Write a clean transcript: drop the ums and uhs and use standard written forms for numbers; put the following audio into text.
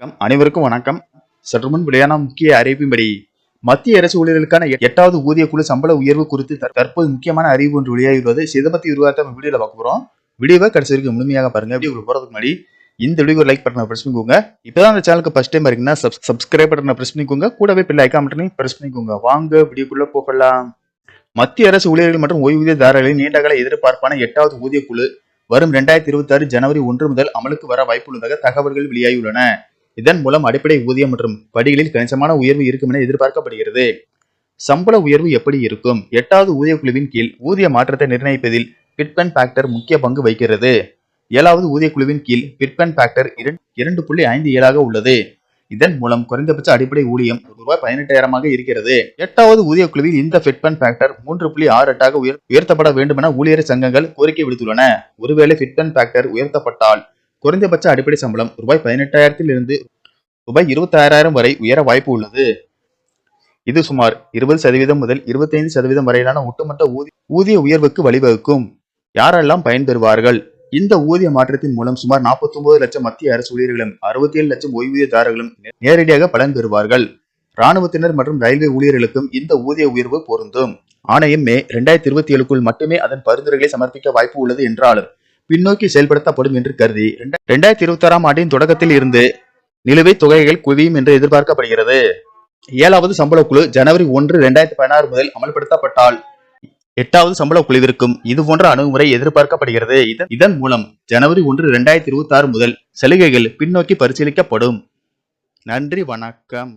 அனைவருக்கும் வணக்கம். சற்றுமுன் வெளியான முக்கிய அறிவிப்பின்படி மத்திய அரசு ஊழியர்களுக்கான 8வது ஊதிய குழு சம்பள உயர்வு குறித்து தற்போது முக்கியமான அறிவு ஒன்று வெளியாகியுள்ளது. இதை பத்தி விரிவாக வீடியோல பார்க்க போறோம். வீடியோவை கடைசி வரைக்கும் முழுமையாக பாருங்க. வீடியோ போறதுக்கு முன்னாடி இந்த வீடியோ லைக் பட்டனை பிரஸ் பண்ணிக்கோங்க. இப்பதான் அந்த சேனலுக்கு ஃபர்ஸ்ட் டைம் இருக்கீங்கன்னா சப்ஸ்கிரைப் பட்டனை பிரஸ் பண்ணிக்கோங்க. கூடவே பெல் ஐகான் பட்டனையும் பிரஸ் பண்ணிக்கோங்க. வாங்க வீடியோக்குள்ள போகலாம். மத்திய அரசு ஊழியர்கள் மற்றும் ஓய்வூதியதாரர்களின் நீண்டகால எதிர்பார்ப்பான 8வது ஊதிய குழு வரும் 2026 ஜனவரி 1 முதல் அமலுக்கு வர வாய்ப்புள்ளதாக தகவல்கள் வெளியாகியுள்ளன. இதன் மூலம் அடிப்படை ஊதியம் மற்றும் படிகளில் கணிசமான உயர்வு இருக்கும் என எதிர்பார்க்கப்படுகிறது. சம்பள உயர்வு எப்படி இருக்கும்? 8வது ஊதிய குழுவின் கீழ் ஊதிய மாற்றத்தை நிர்ணயிப்பதில் பிட்பன் ஃபேக்டர் முக்கிய பங்கு வகிக்கிறது. 7வது ஊதிய குழுவின் கீழ் பிட்பன் ஃபேக்டர் 2.57 உள்ளது. இதன் மூலம் குறைந்தபட்ச அடிப்படை ஊதியம் ரூபாய் 18,000 இருக்கிறது. 8வது ஊதிய குழுவில் இந்த பிட்பன் ஃபேக்டர் 3.68 உயர்த்தப்பட வேண்டும் என ஊழியர் சங்கங்கள் கோரிக்கை விடுத்துள்ளன. ஒருவேளை பிட்பன் ஃபேக்டர் உயர்த்தப்பட்டால் குறைந்தபட்ச அடிப்படை சம்பளம் ரூபாய் 18,000 இருந்து ரூபாய் 26,000 வரை உயர வாய்ப்பு உள்ளது. இது சுமார் 20% முதல் 25% வரையிலான ஒட்டுமொத்த ஊதிய உயர்வுக்கு வழிவகுக்கும். யாரெல்லாம் பயன்பெறுவார்கள்? இந்த ஊதிய மாற்றத்தின் மூலம் சுமார் 49 லட்சம் மத்திய அரசு ஊழியர்களும் 67 லட்சம் ஓய்வூதியதாரர்களும் நேரடியாக பலன் பெறுவார்கள். ராணுவத்தினர் மற்றும் ரயில்வே ஊழியர்களுக்கும் இந்த ஊதிய உயர்வு பொருந்தும். ஆணையம் மே 2027க்குள் மட்டுமே அதன் பரிந்துரைகளை சமர்ப்பிக்க வாய்ப்பு உள்ளது என்றாலும் பின்னோக்கி செயல்படுத்தப்படும் என்று கருதி 2026 ஆண்டின் தொடக்கத்தில் இருந்து நிலுவைத் தொகைகள் குவியும் என்று எதிர்பார்க்கப்படுகிறது. 7வது சம்பள குழு ஜனவரி 1, 2016 முதல் அமல்படுத்தப்பட்டால் 8வது சம்பள குழுவிற்கும் இதுபோன்ற அணுகுமுறை எதிர்பார்க்கப்படுகிறது. இதன் மூலம் ஜனவரி 1, 2026 முதல் சலுகைகள் பின்னோக்கி பரிசீலிக்கப்படும். நன்றி, வணக்கம்.